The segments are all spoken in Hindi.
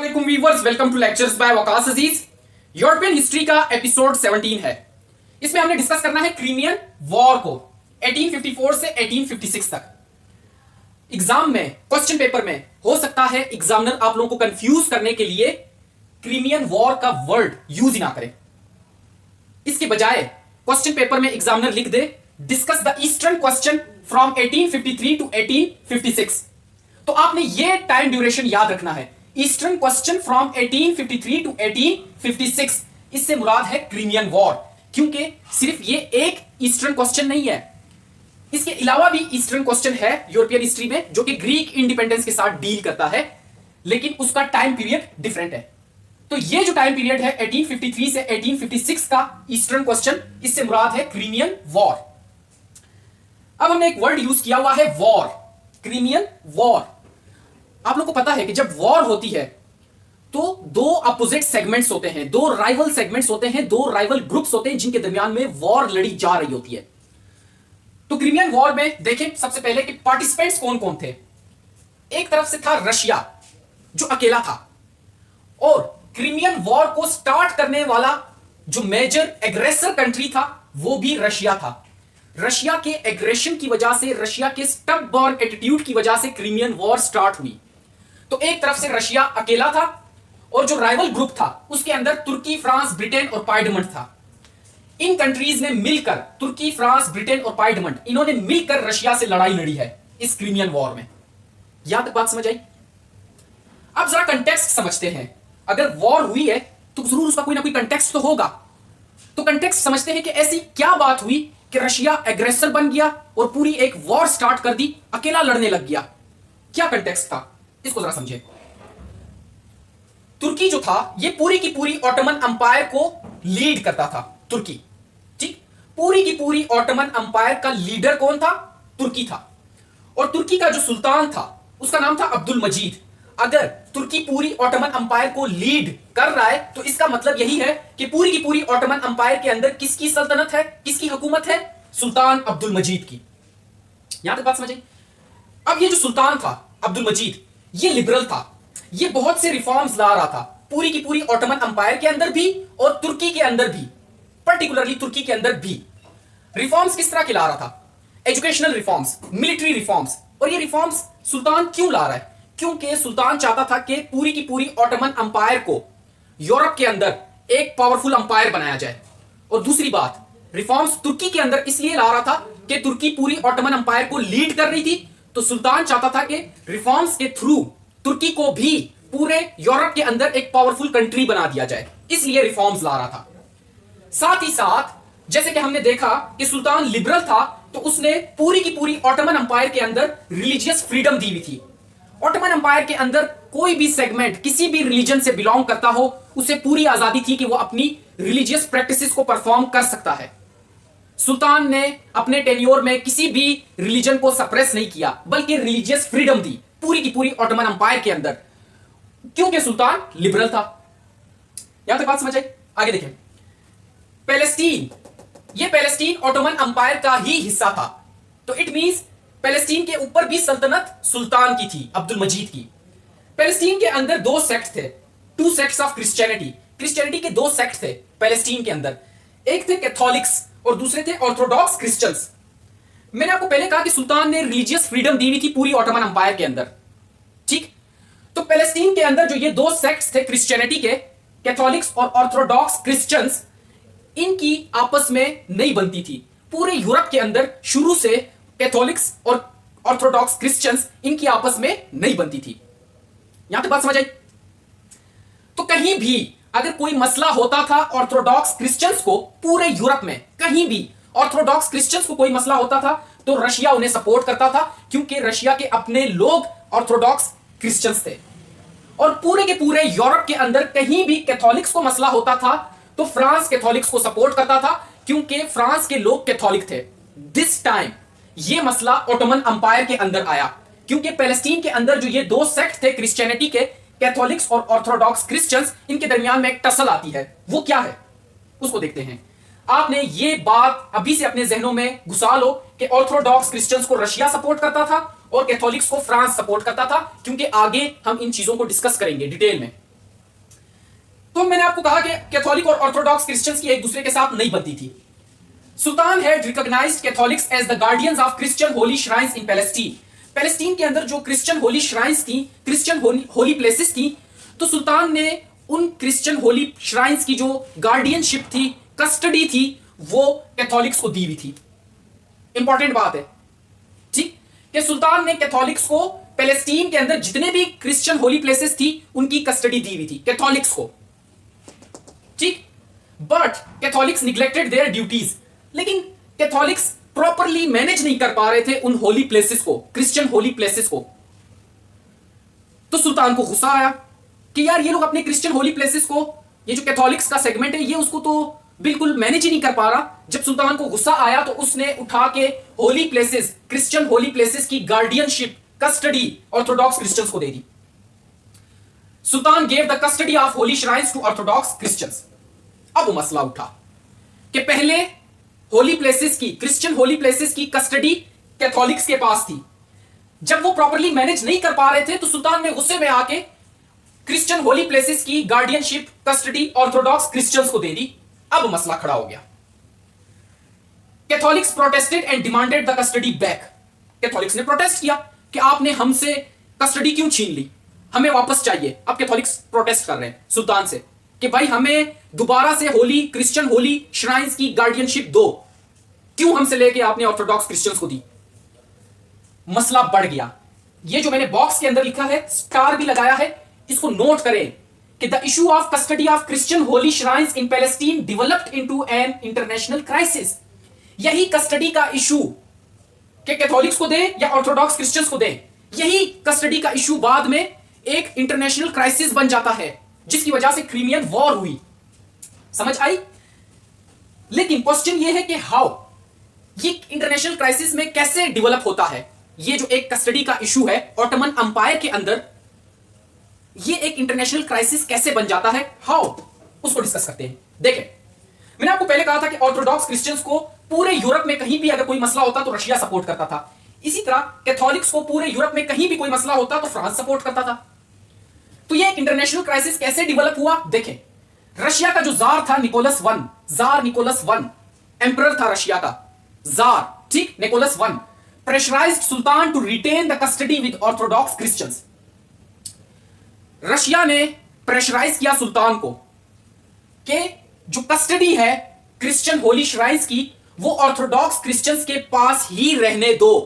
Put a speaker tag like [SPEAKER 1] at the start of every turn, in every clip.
[SPEAKER 1] वालेकुम viewers, welcome to lectures bye Waqas Aziz. European history का एपिसोड 17 है। इसमें हमने डिस्कस करना है क्रीमियन वॉर को 1854 से 1856 तक। एग्जाम में क्वेश्चन पेपर में हो सकता है एग्जामिनर आप लोगों को कंफ्यूज करने के लिए क्रीमियन वॉर का वर्ड यूज ही ना करे। इसके बजाय क्वेश्चन पेपर में एग्जामिनर लिख दे discuss the eastern question from 1853 to 1856। तो आपने ये टाइम ड्यूरेशन याद रखना है, ईस्टर्न क्वेश्चन फ्रॉम 1853 टू 1856। इससे मुराद है क्रीमियन वॉर, क्योंकि सिर्फ ये एक ईस्टर्न क्वेश्चन नहीं है, इसके अलावा भी ईस्टर्न क्वेश्चन है यूरोपियन हिस्ट्री में जो कि ग्रीक इंडिपेंडेंस के साथ डील करता है, लेकिन उसका टाइम पीरियड डिफरेंट है। तो ये जो टाइम पीरियड है 1853 से 1856 का ईस्टर्न क्वेश्चन, इससे मुराद है क्रीमियन वॉर। अब हमने एक वर्ड यूज किया हुआ है वॉर, क्रीमियन वॉर। आप लोग को पता है कि जब वॉर होती है तो दो अपोजिट सेगमेंट्स होते हैं, दो राइवल सेगमेंट्स होते हैं, दो राइवल ग्रुप्स होते हैं जिनके दरमियान में वॉर लड़ी जा रही होती है। तो क्रीमियन वॉर में देखें सबसे पहले कि पार्टिसिपेंट्स कौन कौन थे। एक तरफ से था रशिया जो अकेला था, और क्रीमियन वॉर को स्टार्ट करने वाला जो मेजर एग्रेसर कंट्री था वो भी रशिया था। रशिया के एग्रेशन की वजह से, रशिया के स्टबबॉर्न एटीट्यूड की वजह से क्रीमियन वॉर स्टार्ट हुई। तो एक तरफ से रशिया अकेला था, और जो राइवल ग्रुप था उसके अंदर तुर्की, फ्रांस, ब्रिटेन और पाइडमंट था। इन कंट्रीज ने मिलकर, तुर्की, फ्रांस, ब्रिटेन और पाइडमंट, इन्होंने मिलकर रशिया से लड़ाई लड़ी है इस क्रीमियन वॉर में। यहां तक बात समझ आई? अब जरा कंटेक्स्ट समझते हैं। अगर वॉर हुई है तो जरूर उसका कोई ना कोई कंटेक्स्ट तो होगा। तो कंटेक्स्ट समझते हैं कि ऐसी क्या बात हुई कि रशिया एग्रेसर बन गया और पूरी एक वॉर स्टार्ट कर दी, अकेला लड़ने लग गया। क्या कंटेक्स्ट था, इसको जरा समझे। तुर्की जो था ये पूरी की पूरी ऑटोमन अंपायर को लीड करता था। तुर्की, ठीक, पूरी की पूरी ऑटोमन अंपायर का लीडर कौन था? तुर्की था। और तुर्की का जो सुल्तान था उसका नाम था अब्दुल मजीद। अगर तुर्की पूरी ऑटोमन अंपायर को लीड कर रहा है तो इसका मतलब यही है कि पूरी की पूरी ऑटोमन अंपायर के अंदर किसकी सल्तनत है, किसकी हुकूमत है? सुल्तान अब्दुल मजीद की। यहां तक बात समझ आई? अब ये जो सुल्तान था अब्दुल मजीद, ये लिबरल था, ये बहुत से रिफॉर्म्स ला रहा था पूरी की पूरी ऑटोमन अंपायर के अंदर भी और तुर्की के अंदर भी, पर्टिकुलरली तुर्की के अंदर भी। रिफॉर्म्स किस तरह के ला रहा था? Educational reforms, military reforms. और ये रिफॉर्म्स सुल्तान क्यों ला रहा है? क्योंकि सुल्तान चाहता था कि पूरी की पूरी ऑटोमन अंपायर को यूरोप के अंदर एक पावरफुल अंपायर बनाया जाए। और दूसरी बात, रिफॉर्म्स तुर्की के अंदर इसलिए ला रहा था कि तुर्की पूरी ऑटोमन अंपायर को लीड कर रही थी, तो सुल्तान चाहता था कि रिफॉर्म्स के थ्रू तुर्की को भी पूरे यूरोप के अंदर एक पावरफुल कंट्री बना दिया जाए, इसलिए रिफॉर्म्स ला रहा था। साथ ही साथ जैसे कि हमने देखा कि सुल्तान लिबरल था, तो उसने पूरी की पूरी ऑटोमन अंपायर के अंदर रिलीजियस फ्रीडम दी हुई थी। ऑटोमन अंपायर के अंदर कोई भी सेगमेंट किसी भी रिलीजन से बिलोंग करता हो, उसे पूरी आजादी थी कि वो अपनी रिलीजियस प्रैक्टिसेस को परफॉर्म कर सकता है। सुल्तान ने अपने टेन्योर में किसी भी रिलीजन को सप्रेस नहीं किया, बल्कि रिलीजियस फ्रीडम दी पूरी की पूरी ऑटोमन अंपायर के अंदर, क्योंकि सुल्तान लिबरल था। यहां तक बात समझ आई? आगे देखें। पैलेस्टीन, ये पैलेस्टीन ऑटोमन अंपायर का ही हिस्सा था, तो इट मींस पैलेस्टीन के ऊपर भी सल्तनत सुल्तान की थी, अब्दुल मजीद की। पैलेस्टीन के अंदर दो सेक्ट थे, two sects of Christianity. Christianity के दो सेक्ट थे पैलेस्टीन के अंदर, एक थे कैथोलिक्स और दूसरे थे ऑर्थोडॉक्स क्रिश्चियंस। मैंने आपको पहले कहा कि सुल्तान ने रिलीजियस फ्रीडम दी हुई थी पूरी ऑटोमन अंपायर के अंदर, ठीक। तो पैलेस्टीन के अंदर जो ये दो सेक्ट्स थे क्रिश्चियनिटी के, कैथोलिक्स और ऑर्थोडॉक्स क्रिश्चियंस, इनकी आपस में नहीं बनती थी। पूरे यूरोप के अंदर शुरू से कैथोलिक्स और ऑर्थोडॉक्स क्रिश्चियंस, इनकी आपस में नहीं बनती थी। यहां तक बात समझ आई? तो कहीं भी अगर कोई मसला होता था ऑर्थोडॉक्स क्रिश्चियंस को, पूरे यूरोप में कहीं भी ऑर्थोडॉक्स क्रिश्चियंस को कोई मसला होता था तो रशिया उन्हें सपोर्ट करता था, क्योंकि रशिया के अपने लोग ऑर्थोडॉक्स क्रिश्चियंस थे। और पूरे के पूरे यूरोप के अंदर कहीं भी कैथोलिक्स को मसला होता था तो फ्रांस कैथोलिक्स को सपोर्ट करता था, क्योंकि फ्रांस के लोग कैथोलिक थे। दिस टाइम ये मसला ऑटोमन अंपायर के अंदर आया, क्योंकि पैलेस्टीन के अंदर जो ये दो सेक्ट थे क्रिश्चियनिटी के, कैथोलिक्स और ऑर्थोडॉक्स क्रिश्चियंस, इनके दरमियान में एक टसल आती है। वो क्या है उसको देखते हैं। आपने ये बात अभी से अपने जहनों में घुसा लो कि ऑर्थोडॉक्स क्रिश्चियंस को रशिया सपोर्ट करता था और कैथोलिक्स को फ्रांस सपोर्ट करता था, क्योंकि आगे हम इन चीजों को डिस्कस करेंगे डिटेल में। तो मैंने आपको कहा कि कैथोलिक और ऑर्थोडॉक्स क्रिश्चियंस की एक दूसरे के साथ नहीं बनती थी। Sultan had recognised Catholics as the guardians of Christian holy shrines in Palestine. Palestine के अंदर जो क्रिश्चियन होली श्राइन्स थी, क्रिश्चियन होली प्लेसेस थी, तो सुल्तान ने उन क्रिश्चियन होली श्राइन्स की जो गार्डियनशिप थी, कस्टडी थी, वो कैथोलिक्स को दी हुई थी। इंपॉर्टेंट बात है, ठीक, कि सुल्तान ने कैथोलिक्स को पैलेस्टीन के अंदर जितने भी क्रिश्चियन होली प्लेसेस थी उनकी कस्टडी दी हुई थी कैथोलिक्स को, ठीक। But Catholics neglected their duties, लेकिन कैथोलिक्स प्रॉपरली मैनेज नहीं कर पा रहे थे उन होली प्लेसेस को, क्रिश्चियन होली प्लेसेस को। तो सुल्तान को गुस्सा आया कि यार ये लोग अपने क्रिश्चियन होली प्लेसेस को, ये जो कैथोलिक्स का सेगमेंट है, ये उसको तो बिल्कुल मैनेज ही नहीं कर पा रहा। जब सुल्तान को गुस्सा आया तो उसने उठा के holy places, Christian holy places की गार्डियनशिप, कस्टडी ऑर्थोडॉक्स क्रिश्चियंस को दे दी। Sultan gave the custody of holy shrines to Orthodox Christians. अब वो मसला उठा कि पहले होली प्लेसेस की, क्रिश्चियन होली प्लेसेस की कस्टडी कैथोलिक्स के पास थी। जब वो प्रॉपरली मैनेज नहीं कर पा रहे थे तो सुल्तान ने गुस्से में आके क्रिश्चियन होली प्लेसेस की गार्डियनशिप, कस्टडी ऑर्थोडॉक्स क्रिश्चियंस को दे दी। अब मसला खड़ा हो गया। Catholics protested and demanded the custody back. Catholics ने प्रोटेस्ट किया कि आपने हमसे कस्टडी क्यों छीन ली, हमें वापस चाहिए। अब कैथोलिक्स प्रोटेस्ट कर रहे हैं सुल्तान से कि भाई हमें दोबारा से होली, क्रिश्चियन होली श्राइन्स की गार्डियनशिप दो, क्यों हमसे लेके आपने ऑर्थोडॉक्स क्रिश्चियंस को दी। मसला बढ़ गया। ये जो मैंने बॉक्स के अंदर लिखा है, स्टार भी लगाया है, इसको नोट करें कि the issue of custody of Christian holy shrines in Palestine developed into an international crisis. यही कस्टडी का इशू कि कैथोलिक्स को दे या ऑर्थोडॉक्स क्रिश्चियंस को दे, यही कस्टडी का इशू बाद में एक इंटरनेशनल क्राइसिस बन जाता है, जिसकी वजह से क्रीमियन वॉर हुई। समझ आई? लेकिन क्वेश्चन यह है कि हाउ, ये इंटरनेशनल क्राइसिस में कैसे डेवलप होता है। ये जो एक कस्टडी का इशू है ऑटोमन अंपायर के अंदर, ये एक इंटरनेशनल क्राइसिस कैसे बन जाता है, हाउ, उसको डिस्कस करते हैं। देखें, मैंने आपको पहले कहा था कि ऑर्थोडॉक्स क्रिश्चियंस को पूरे यूरोप में कहीं भी अगर कोई मसला होता तो रशिया सपोर्ट करता था। इसी तरह कैथोलिक्स को पूरे यूरोप में कहीं भी कोई मसला होता तो फ्रांस सपोर्ट करता था। तो ये इंटरनेशनल क्राइसिस कैसे डेवलप हुआ, देखें। रशिया का जो जार था Nicholas one, tsar Nicholas one, emperor था रशिया का जार, ठीक, Nicholas one, pressurised sultan to retain the custody with orthodox Christians. Russia ने प्रेशराइज किया सुल्तान को कि जो कस्टडी है क्रिश्चियन होली श्राइन्स की, वो ऑर्थोडॉक्स क्रिश्चियंस के पास ही रहने दो,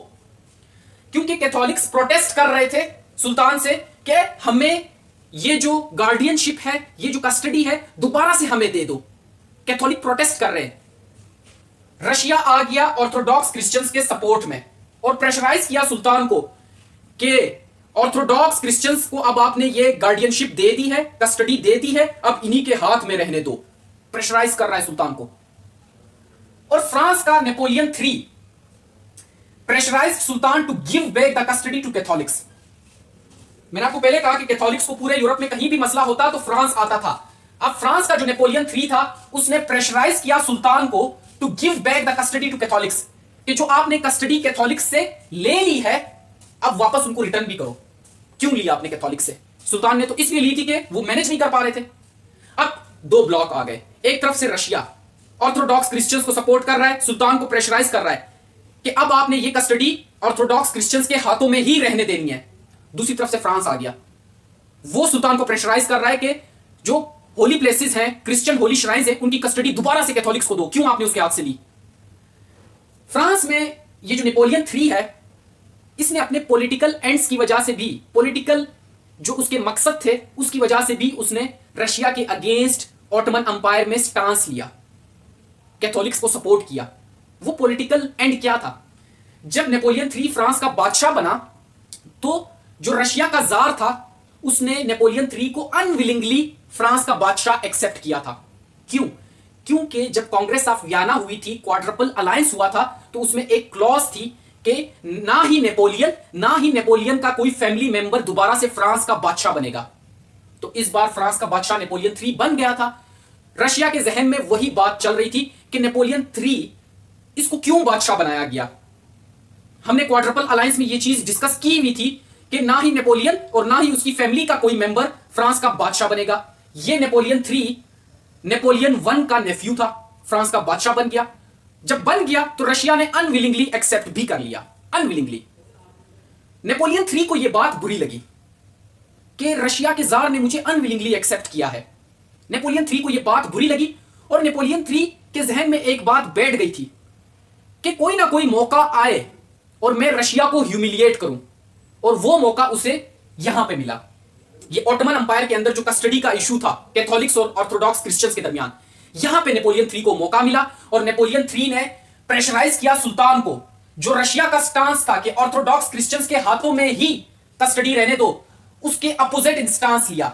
[SPEAKER 1] क्योंकि कैथोलिक्स प्रोटेस्ट कर रहे थे सुल्तान से कि हमें ये जो गार्डियनशिप है, ये जो कस्टडी है, दोबारा से हमें दे दो। कैथोलिक प्रोटेस्ट कर रहे हैं। रशिया आ गया ऑर्थोडॉक्स क्रिश्चियंस के सपोर्ट में और प्रेशराइज किया सुल्तान को कि ऑर्थोडॉक्स क्रिश्चियंस को अब आपने ये गार्डियनशिप दे दी है, कस्टडी दे दी है, अब इन्हीं के हाथ में रहने दो। प्रेशराइज कर रहा है सुल्तान को। और फ्रांस का Napoleon III pressurised sultan to give back the custody to Catholics. मैंने आपको पहले कहा कि कैथोलिक्स को पूरे यूरोप में कहीं भी मसला होता तो फ्रांस आता था। अब फ्रांस का जो नेपोलियन III था, उसने प्रेशराइज किया सुल्तान को to give back the custody to Catholics, कि जो आपने कस्टडी कैथोलिक्स से ले ली है, अब वापस उनको रिटर्न भी करो। क्यों लिया आपने कैथोलिक्स से? सुल्तान ने तो इसलिए ली थी कि वो मैनेज नहीं कर पा रहे थे। अब दो ब्लॉक आ गए। एक तरफ से रशिया ऑर्थोडॉक्स क्रिश्चियंस को सपोर्ट कर रहा है, सुल्तान को प्रेशराइज कर रहा है कि अब आपने ये कस्टडी ऑर्थोडॉक्स क्रिश्चियंस के हाथों में ही रहने देनी है। दूसरी तरफ से फ्रांस आ गया, वो सुल्तान को प्रेशराइज कर रहा है कि जो होली प्लेसेस हैं, क्रिश्चियन होली श्राइन्स हैं, उनकी कस्टडी दोबारा से कैथोलिक्स को दो, क्यों आपने उसके हाथ से ली। फ्रांस में ये जो नेपोलियन III है, इसने अपने पॉलिटिकल एंड्स की वजह से भी, पॉलिटिकल जो उसके मकसद थे उसकी वजह से भी, उसने रशिया के अगेंस्ट ऑटोमन अंपायर में स्टांस लिया, कैथोलिक्स को सपोर्ट किया। वो पॉलिटिकल एंड क्या था? जब नेपोलियन III फ्रांस का बादशाह बना तो जो रशिया का जार था, उसने नेपोलियन III को अनविलिंगली फ्रांस का बादशाह एक्सेप्ट किया था। क्यों? क्योंकि जब कांग्रेस ऑफ वियना हुई थी, क्वाड्रपल अलायंस हुआ था, तो उसमें एक क्लॉज थी कि ना ही नेपोलियन का कोई फैमिली मेंबर दोबारा से फ्रांस का बादशाह बनेगा। तो इस बार फ्रांस का बादशाह नेपोलियन III बन गया था। रशिया के जहन में वही बात चल रही थी कि नेपोलियन III, इसको क्यों बादशाह बनाया गया। हमने क्वाड्रपल अलायंस में यह चीज डिस्कस की हुई थी कि ना ही नेपोलियन और ना ही उसकी फैमिली का कोई मेंबर फ्रांस का बादशाह बनेगा। ये नेपोलियन वन का नेफ्यू था, फ्रांस का बादशाह बन गया। जब बन गया तो रशिया ने अनविलिंगली एक्सेप्ट भी कर लिया, अनविलिंगली। नेपोलियन थ्री को यह बात बुरी लगी कि रशिया के जार ने मुझे अनविलिंगली एक्सेप्ट किया है। नेपोलियन थ्री को यह बात बुरी लगी और नेपोलियन थ्री के जहन में एक बात बैठ गई थी कि कोई ना कोई मौका आए और मैं रशिया को ह्यूमिलिएट करूं, और वो मौका उसे यहां पे मिला। ये ऑटोमन अंपायर के अंदर जो कस्टडी का इशू था कैथोलिक्स और ऑर्थोडॉक्स क्रिश्चियंस के दरमियान, यहां पे नेपोलियन थ्री को मौका मिला और नेपोलियन थ्री ने प्रेशराइज किया सुल्तान को, जो रशिया का स्टांस था कि ऑर्थोडॉक्स क्रिश्चियंस के हाथों में ही कस्टडी रहने दो, उसके अपोजिट स्टांस लिया,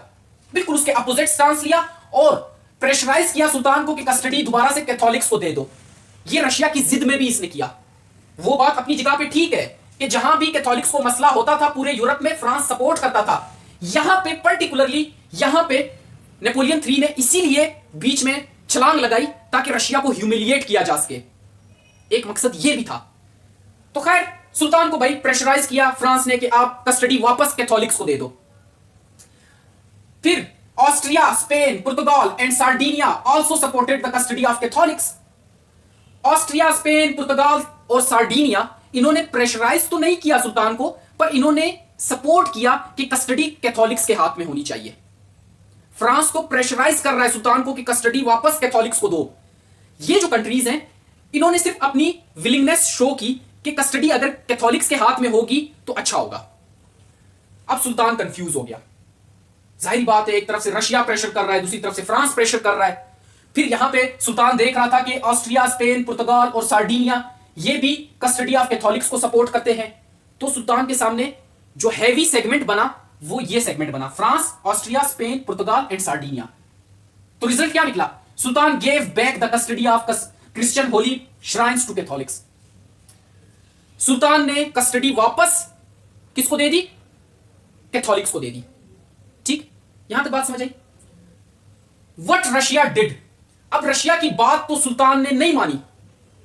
[SPEAKER 1] बिल्कुल उसके अपोजिट स्टांस लिया और प्रेशराइज किया सुल्तान को कि कस्टडी दोबारा से कैथोलिक्स को दे दो। ये रशिया की जिद में भी इसने किया। वो बात अपनी जगह पे ठीक है कि जहां भी कैथोलिक्स को मसला होता था पूरे यूरोप में फ्रांस सपोर्ट करता था। यहां पे पर्टिकुलरली यहां पे नेपोलियन थ्री ने इसीलिए बीच में छलांग लगाई ताकि रशिया को ह्यूमिलिएट किया जा सके। एक मकसद यह भी था। तो खैर सुल्तान को भाई प्रेशराइज किया फ्रांस ने कि आप कस्टडी वापस कैथोलिक्स को दे दो। फिर Austria, Spain, Portugal and Sardinia also supported the custody of Catholics. Austria, Spain, पुर्तगाल और सार्डिनिया इन्होंने प्रेशराइज तो नहीं किया सुल्तान को, पर इन्होंने सपोर्ट किया कि कस्टडी कैथोलिक्स के हाथ में होनी चाहिए। फ्रांस को प्रेशराइज कर रहा है सुल्तान को कि कस्टडी वापस कैथोलिक्स को दो। ये जो कंट्रीज हैं इन्होंने सिर्फ अपनी विलिंगनेस शो की कि कस्टडी अगर कैथोलिक्स के हाथ में होगी तो अच्छा होगा। अब सुल्तान कंफ्यूज हो गया। जाहिर बात है, एक तरफ से रशिया प्रेशर कर रहा है, दूसरी तरफ से फ्रांस प्रेशर कर रहा है। फिर यहां पे सुल्तान देख रहा था कि ऑस्ट्रिया, स्पेन, पुर्तगाल और सार्डिनिया ये भी कस्टडी ऑफ कैथोलिक्स को सपोर्ट करते हैं। तो सुल्तान के सामने जो हैवी सेगमेंट बना वो ये सेगमेंट बना, France, Austria, Spain, Portugal and Sardinia. तो रिजल्ट क्या निकला? Sultan gave back the custody of Christian holy shrines to Catholics. सुल्तान ने कस्टडी वापस किसको दे दी? कैथोलिक्स को दे दी। ठीक, यहां तक बात समझ आई? व्हाट रशिया डिड, अब रशिया की बात तो सुल्तान ने नहीं मानी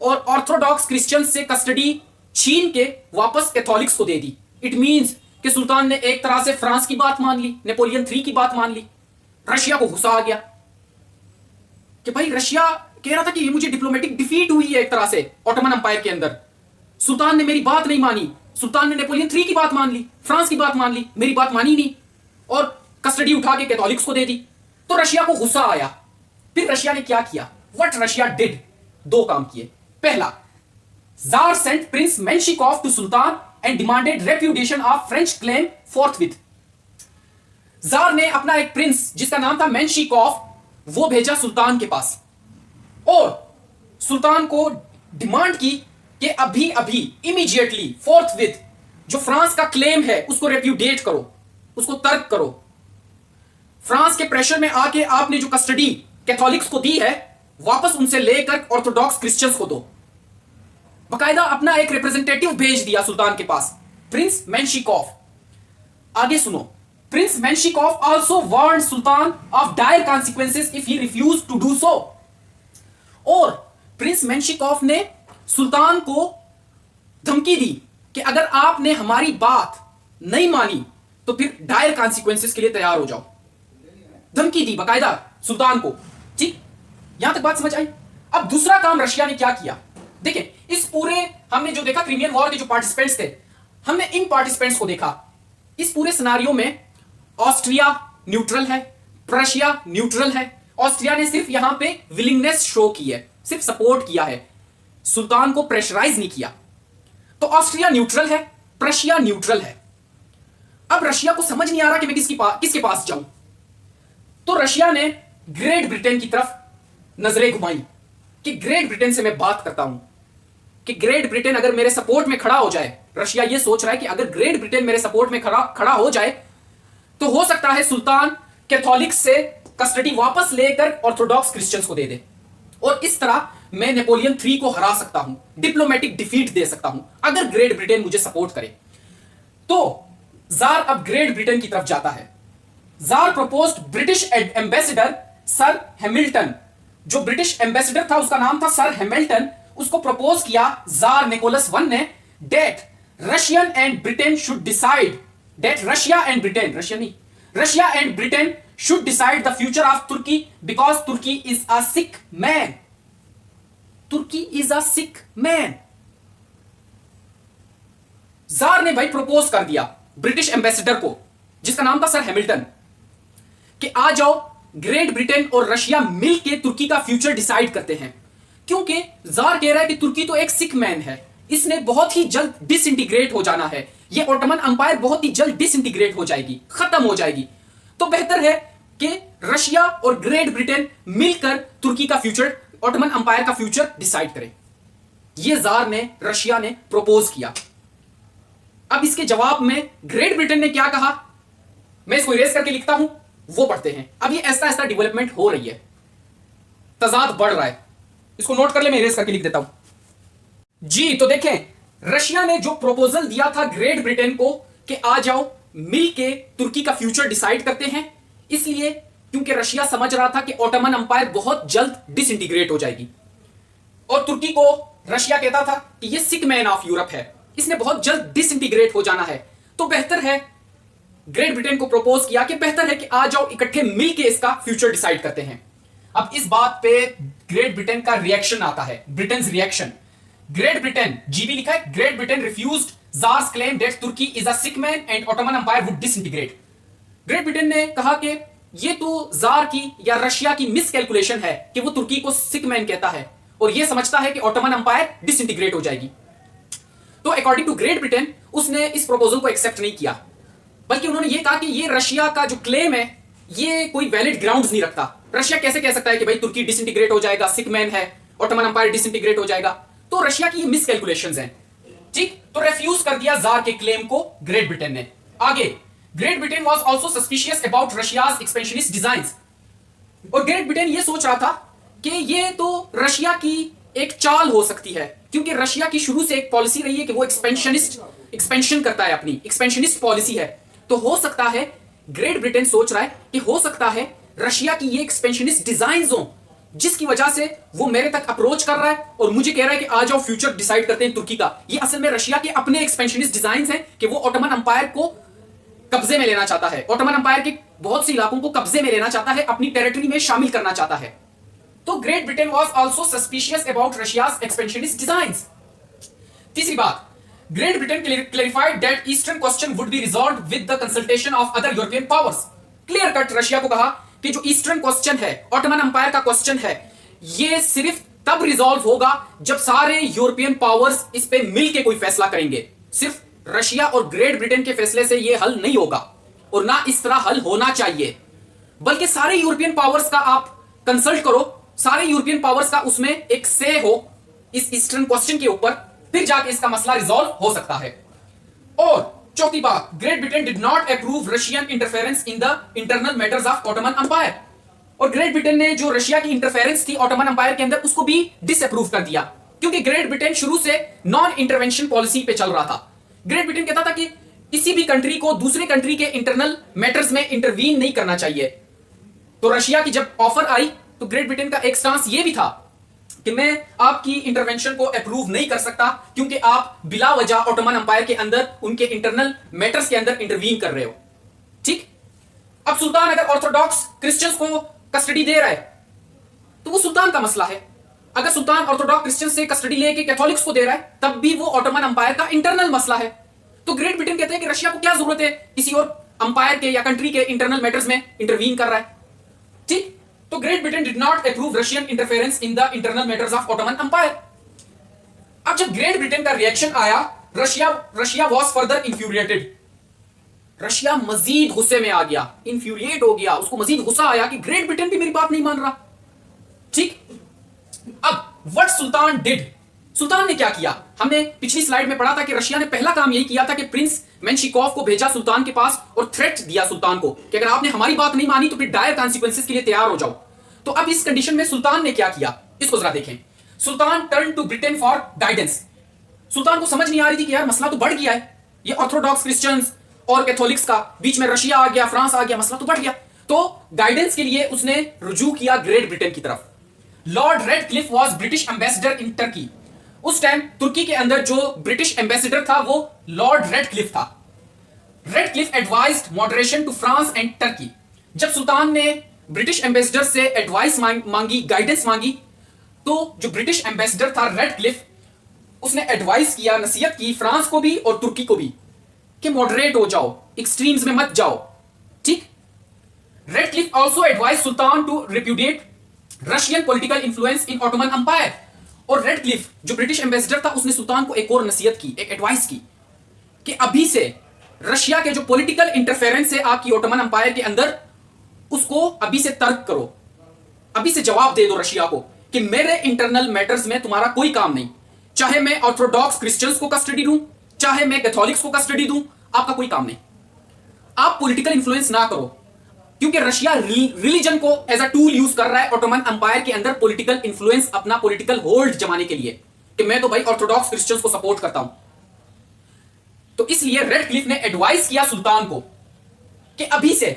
[SPEAKER 1] और ऑर्थोडॉक्स क्रिश्चियन से कस्टडी छीन के वापस कैथोलिक्स को दे दी। इट मींस कि सुल्तान ने एक तरह से फ्रांस की बात मान ली, नेपोलियन थ्री की बात मान ली। रशिया को गुस्सा आ गया कि भाई रशिया कह रहा था कि ये मुझे डिप्लोमेटिक डिफीट हुई है एक तरह से ऑटोमन अंपायर के अंदर। सुल्तान ने मेरी बात नहीं मानी, सुल्तान ने नेपोलियन थ्री की बात मान ली, फ्रांस की बात मान ली, मेरी बात मानी नहीं और कस्टडी उठा के कैथोलिक्स को दे दी। तो रशिया को गुस्सा आया। फिर रशिया ने क्या किया? व्हाट रशिया डिड, दो काम किए। पहला, tsar sent Prince Menshikov to sultan and demanded repudiation of French claim forthwith. जार ने अपना एक प्रिंस जिसका नाम था मेंशिकोव वो भेजा सुल्तान के पास और सुल्तान को डिमांड की कि अभी अभी इमीडिएटली फोर्थविथ जो फ्रांस का क्लेम है उसको रेप्यूडिएट करो, उसको तर्क करो। फ्रांस के प्रेशर में आके आपने जो कस्टडी कैथोलिक्स को दी है वापस उनसे लेकर ऑर्थोडॉक्स क्रिश्चियंस को दो। बकायदा अपना एक रिप्रेजेंटेटिव भेज दिया सुल्तान के पास, प्रिंस मेंशिकोव। आगे सुनो, Prince Menshikov also warned sultan of dire consequences if he refuse to do so. और प्रिंस मेंशिकोव ने सुल्तान को धमकी दी कि अगर आपने हमारी बात नहीं मानी तो फिर डायर कॉन्सिक्वेंसेस के लिए तैयार हो जाओ। धमकी दी बकायदा सुल्तान को। ठीक, यहां तक बात समझ आई? अब दूसरा काम रशिया ने क्या किया? देखिए, इस पूरे हमने जो देखा क्रीमियन वॉर के जो पार्टिसिपेंट्स थे, हमने इन पार्टिसिपेंट्स को देखा। इस पूरे सिनारियो में ऑस्ट्रिया न्यूट्रल है, प्रशिया न्यूट्रल है। ऑस्ट्रिया ने सिर्फ यहां पे विलिंगनेस शो की है, सिर्फ सपोर्ट किया है, सुल्तान को प्रेशराइज नहीं किया। तो ऑस्ट्रिया न्यूट्रल है, प्रशिया न्यूट्रल है। अब रशिया को समझ नहीं आ रहा कि मैं किसके पास जाऊं। तो रशिया ने ग्रेट ब्रिटेन की तरफ नजरें घुमाई कि ग्रेट ब्रिटेन से मैं बात करता हूं कि ग्रेट ब्रिटेन अगर मेरे सपोर्ट में खड़ा हो जाए। रशिया यह सोच रहा है कि अगर ग्रेट ब्रिटेन मेरे सपोर्ट में खड़ा हो जाए तो हो सकता है सुल्तान कैथोलिक्स से कस्टडी वापस लेकर ऑर्थोडॉक्स क्रिश्चियंस को दे दे और इस तरह मैं नेपोलियन थ्री को हरा सकता हूं, डिप्लोमेटिक डिफीट दे सकता हूं अगर ग्रेट ब्रिटेन मुझे सपोर्ट करे। तो जार अब ग्रेट ब्रिटेन की तरफ जाता है। Tsar proposed British ambassador sir Hamilton, जो ब्रिटिश एम्बेसडर था उसका नाम था सर हैमिल्टन, उसको प्रपोज किया जार निकोलस वन ने that Russian and Britain should decide, that Russia and Britain, Russia and Britain should decide the future of Turkey because Turkey is a sick man. Turkey is a sick man. Jar ने भाई प्रपोज कर दिया ब्रिटिश एम्बेसडर को, जिसका नाम था सर हैमिल्टन, कि आ जाओ ग्रेट ब्रिटेन और रशिया मिलके तुर्की का फ्यूचर डिसाइड करते हैं। क्योंकि जार कह रहा है कि तुर्की तो एक सिक मैन है, इसने बहुत ही जल्द डिसइंटीग्रेट हो जाना है, ये ओटोमन अंपायर बहुत ही जल्द डिसइंटीग्रेट हो जाएगी, खत्म हो जाएगी। तो बेहतर है कि रशिया और ग्रेट ब्रिटेन मिलकर तुर्की का फ्यूचर, ओटोमन अंपायर का फ्यूचर डिसाइड करें। यह जार ने, रशिया ने प्रपोज किया। अब इसके जवाब में ग्रेट ब्रिटेन ने क्या कहा, मैं इसको इरेज करके लिखता हूं, वो पढ़ते हैं। अब ये ऐसा ऐसा डेवलपमेंट हो रही है, तजाद बढ़ रहा है, इसको नोट कर ले, मैं इरेज करके लिख देता हूं जी। तो देखें, रशिया ने जो प्रपोजल दिया था ग्रेट ब्रिटेन को कि आ जाओ मिलके तुर्की का फ्यूचर डिसाइड करते हैं, इसलिए क्योंकि रशिया समझ रहा था कि ओटोमन अंपायर बहुत जल्द डिसइंटीग्रेट हो जाएगी और तुर्की को रशिया कहता था कि ये सिक मैन ऑफ यूरोप है, इसने बहुत जल्द डिसइंटीग्रेट हो जाना है। तो बेहतर है, ग्रेट ब्रिटेन को प्रपोज किया कि बेहतर है कि आ जाओ इकट्ठे मिलके इसका फ्यूचर डिसाइड करते हैं। अब इस बात पे ग्रेट ब्रिटेन का रिएक्शन आता है, Britain reaction. Great Britain, GB लिखा है, Great Britain refused tsar's claim that Turkey is a sick man and Ottoman empire would disintegrate. Great Britain ने कहा कि ये तो जार की या रशिया की मिस कैलकुलेशन है कि वो तुर्की को सिक मैन कहता है और ये समझता है कि ओटोमन अंपायर डिसइंटीग्रेट हो जाएगी। तो अकॉर्डिंग टू ग्रेट ब्रिटेन उसने इस प्रपोजल को एक्सेप्ट नहीं किया, बल्कि उन्होंने ये कहा कि ये रशिया का जो क्लेम है ये कोई वैलिड ग्राउंड्स नहीं रखता। रशिया कैसे कह सकता है कि भाई तुर्की डिसइंटीग्रेट हो जाएगा, सिक मैन है, ओटोमन अंपायर डिसइंटीग्रेट हो जाएगा। तो रशिया की ये मिस कैलकुलेशंस हैं, ठीक। तो रेफ्यूज कर दिया जार के क्लेम को ग्रेट ब्रिटेन ने। आगे, great Britain was also suspicious about Russia's expansionist designs. और ग्रेट ब्रिटेन ये सोच रहा था कि ये तो रशिया की एक चाल हो सकती है, क्योंकि रशिया की शुरू से एक पॉलिसी रही है कि वो एक्सपेंशन करता है, अपनी एक्सपेंशनिस्ट पॉलिसी है। तो हो सकता है, ग्रेट ब्रिटेन सोच रहा है कि हो सकता है रशिया की ये एक्सपेंशनिस्ट डिजाइन्स हो, जिसकी वजह से वो मेरे तक अप्रोच कर रहा है और मुझे कह रहा है कि आ जाओ फ्यूचर डिसाइड करते हैं तुर्की का। ये असल में रशिया के अपने एक्सपेंशनिस्ट डिजाइन्स हैं कि वो ओटोमन अंपायर को कब्जे में लेना चाहता है, ओटोमन अंपायर के बहुत से इलाकों को कब्जे में लेना चाहता है, अपनी टेरिटरी में शामिल करना चाहता है। तो great Britain was also suspicious about Russia's expansionist designs. तीसरी बात, great Britain clarified that eastern question would be resolved with the consultation of other European powers. Clear cut Russia को कहा कि जो ईस्टर्न क्वेश्चन है, ओटोमन अंपायर का क्वेश्चन है, ये सिर्फ तब रिजॉल्व होगा जब सारे यूरोपियन पावर्स इस पे मिलके कोई फैसला करेंगे। सिर्फ रशिया और ग्रेट ब्रिटेन के फैसले से ये हल नहीं होगा और ना इस तरह हल होना चाहिए, बल्कि सारे यूरोपियन पावर्स का आप कंसल्ट करो, सारे यूरोपियन पावर्स का उसमें एक से हो इस ईस्टर्न क्वेश्चन के ऊपर, फिर जाके इसका मसला रिजॉल्व हो सकता है। और चौथी बात, great Britain did not approve Russian interference in the internal matters of Ottoman umpire. और ग्रेट ब्रिटेन ने जो रशिया की इंटरफेरेंस थी ओटोमन अंपायर के अंदर, उसको भी डिसअप्रूव कर दिया, क्योंकि ग्रेट ब्रिटेन शुरू से नॉन इंटरवेंशन पॉलिसी पे चल रहा था। ग्रेट ब्रिटेन कहता था कि किसी भी कंट्री को दूसरे कंट्री के इंटरनल मैटर्स में इंटरवीन नहीं करना चाहिए। तो रशिया की जब ऑफर आई तो ग्रेट ब्रिटेन का एक स्टांस ये भी था कि मैं आपकी इंटरवेंशन को अप्रूव नहीं कर सकता, क्योंकि आप बिला वजह ओटोमन अंपायर के अंदर उनके इंटरनल मैटर्स के अंदर इंटरवीन कर रहे हो, ठीक। अब सुल्तान अगर ऑर्थोडॉक्स क्रिश्चियंस को कस्टडी दे रहा है तो वो सुल्तान का मसला है। अगर सुल्तान ऑर्थोडॉक्स क्रिश्चियन से कस्टडी लेके कैथोलिक्स को दे रहा है तब भी वो ओटोमन अंपायर का इंटरनल मसला है। तो ग्रेट ब्रिटेन कहते हैं कि रशिया को क्या जरूरत है किसी और अंपायर के या कंट्री के इंटरनल मैटर्स में इंटरवीन कर रहा है, ठीक। तो great Britain did not approve Russian interference in the internal matters of Ottoman umpire. अब जब ग्रेट ब्रिटेन का रिएक्शन आया, रशिया वाज फर्दर इंफ्यूरिएटेड। रशिया मजीद गुस्से में आ गया, इंफ्यूरिएट हो गया, उसको मजीद गुस्सा आया कि ग्रेट ब्रिटेन भी मेरी बात नहीं मान रहा, ठीक। अब व्हाट सुल्तान डिड, सुल्तान ने क्या किया, हमने पिछली स्लाइड में पढ़ा था कि रशिया ने पहला काम यही किया था कि प्रिंस मेंशिकोव को भेजा सुल्तान के पास और थ्रेट दिया सुल्तान को कि अगर आपने हमारी बात नहीं मानी तो फिर डायर कॉन्सिक्वेंसेस के लिए तैयार हो जाओ। तो अब इस कंडीशन में सुल्तान ने क्या किया, इसको जरा देखें। Sultan turn to Britain for guidance. सुल्तान को समझ नहीं आ रही थी कि यार मसला तो बढ़ गया है, ये ऑर्थोडॉक्स क्रिश्चियंस और कैथोलिक्स का बीच में रशिया आ गया, फ्रांस आ गया, मसला तो बढ़ गया। तो गाइडेंस के लिए उसने रुजू किया ग्रेट ब्रिटेन की तरफ। Lord Radcliffe was British ambassador in Turkey. उस टाइम तुर्की के अंदर जो ब्रिटिश एम्बेसडर था वो लॉर्ड रेडक्लिफ था। Radcliffe advised moderation to France and Turkey. जब सुल्तान ने ब्रिटिश एम्बेसडर से एडवाइस मांगी, गाइडेंस मांगी, तो जो ब्रिटिश एम्बेसडर था रेडक्लिफ, उसने एडवाइस किया, नसीहत की फ्रांस को भी और तुर्की को भी कि मॉडरेट हो जाओ, एक्सट्रीम्स में मत जाओ। ठीक। Radcliffe also advice sultan to repudiate Russian political influence in Ottoman empire. और रेडक्लिफ जो ब्रिटिश एम्बेसडर था, उसने सुल्तान को एक और नसीहत की, एक एडवाइस की कि अभी से रशिया के जो पॉलिटिकल इंटरफेरेंस है आपकी ऑटोमन अंपायर के अंदर, उसको अभी से तर्क करो, अभी से जवाब दे दो रशिया को कि मेरे इंटरनल मैटर्स में तुम्हारा कोई काम नहीं। चाहे मैं ऑर्थोडॉक्स क्रिश्चियंस को कस्टडी दूं, चाहे मैं कैथोलिक्स को कस्टडी दूं, आपका कोई काम नहीं। आप पॉलिटिकल इंफ्लुएंस ना करो, क्योंकि रशिया रिलीजन को एज अ टूल यूज कर रहा है ऑटोमन अंपायर के अंदर पॉलिटिकल इंफ्लुएंस, अपना पॉलिटिकल होल्ड जमाने के लिए कि मैं तो भाई ऑर्थोडॉक्स क्रिश्चियंस को सपोर्ट करता हूं। तो इसलिए रेडक्लिफ ने एडवाइस किया सुल्तान को कि अभी से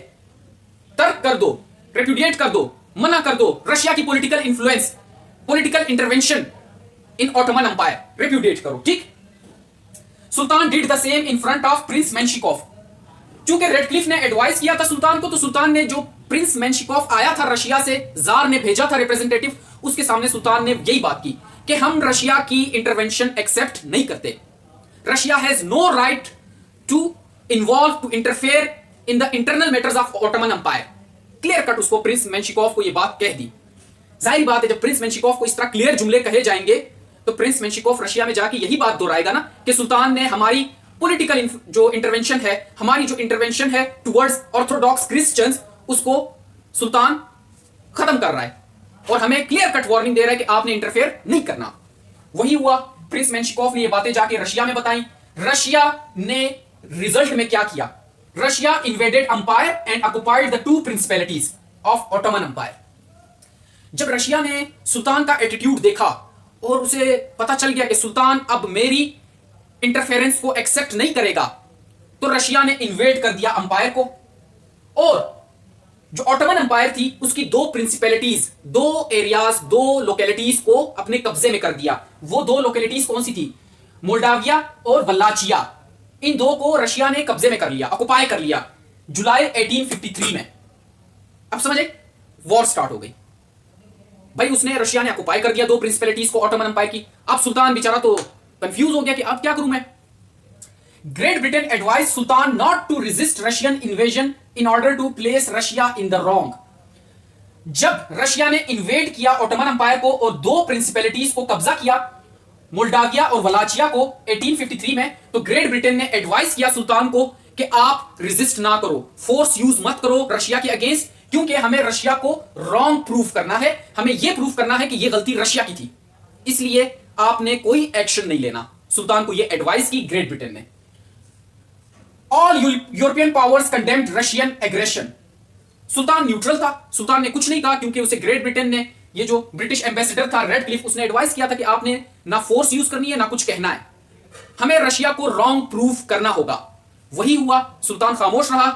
[SPEAKER 1] तर्क कर दो, रेप्यूडिएट कर दो, मना कर दो रशिया की political influence, political intervention in Ottoman empire, repudiate करो। ठीक। Sultan did the same in front of Prince Menshikov. चूंकि रेडक्लिफ ने एडवाइस किया था सुल्तान को, तो सुल्तान ने जो प्रिंस मेंशिकोव आया था रशिया से, जार ने भेजा था रिप्रेजेंटेटिव, उसके सामने सुल्तान ने यही बात की कि हम रशिया की इंटरवेंशन एक्सेप्ट नहीं करते। Russia has no right to involve, to interfere in the internal matters of Ottoman empire. Clear cut उसको प्रिंस मेंशिकोव को यह बात कह दी। जाहिर बात है, जब प्रिंस मेंशिकोव को इस तरह क्लियर जुमले कहे जाएंगे, तो प्रिंस मेंशिकोव रशिया में जाके यही बात दोहराएगा ना कि सुल्तान ने हमारी पॉलिटिकल जो इंटरवेंशन है, हमारी जो इंटरवेंशन है टुवर्ड्स ऑर्थोडॉक्स क्रिश्चियंस, उसको सुल्तान खत्म कर रहा है और हमें क्लियर कट वार्निंग दे रहा है कि आपने इंटरफेयर नहीं करना। वही हुआ, प्रिंस मेंशिकोव ने ये बातें जाके रशिया में बताई। रशिया ने रिजल्ट में क्या किया? Russia invaded umpire and occupied the two principalities of Ottoman umpire. जब रशिया ने सुल्तान का एटीट्यूड देखा और उसे पता चल गया कि सुल्तान अब मेरी इंटरफेरेंस को एक्सेप्ट नहीं करेगा, तो रशिया ने इन्वेड कर दिया अंपायर को और जो ऑटोमन अंपायर थी उसकी दो प्रिंसिपैलिटीज, दो एरियाज, दो लोकेलिटीज को अपने कब्जे में कर दिया। वो दो लोकेलिटीज कौन सी थी? मोल्डाविया और वल्लाचिया। इन दो को रशिया ने कब्जे में कर लिया, ऑक्युपाई कर लिया जुलाई 1853 में। अब समझे, वॉर स्टार्ट हो गई भाई। उसने, रशिया ने ऑक्युपाई कर दिया दो प्रिंसिपैलिटीज को ऑटोमन अंपायर की। अब सुल्तान बेचारा तो कंफ्यूज हो गया कि अब क्या करूं मैं। Great Britain advise sultan not to resist Russian invasion in order to place Russia in the wrong. जब रशिया ने इन्वेड किया ऑटोमन अंपायर को और दो प्रिंसिपैलिटीज को कब्जा किया, मोल्डाविया और वलाचिया को 1853 में, तो ग्रेट ब्रिटेन ने एडवाइस किया सुल्तान को कि आप रेजिस्ट ना करो, फोर्स यूज मत करो रशिया के अगेंस्ट, क्योंकि हमें रशिया को रॉन्ग प्रूफ करना है, हमें यह प्रूफ करना है कि यह गलती रशिया की थी, इसलिए आपने कोई एक्शन नहीं लेना। सुल्तान को यह एडवाइस की ग्रेट ब्रिटेन ने। All European powers condemned Russian aggression. Sultan neutral था, सुल्तान ने कुछ नहीं कहा, क्योंकि उसे ग्रेट ब्रिटेन ने, ये जो ब्रिटिश एम्बेसडर था रेडक्लिफ, उसने एडवाइस किया था कि आपने ना फोर्स यूज करनी है ना कुछ कहना है, हमें रशिया को रॉन्ग प्रूफ करना होगा। वही हुआ, सुल्तान खामोश रहा।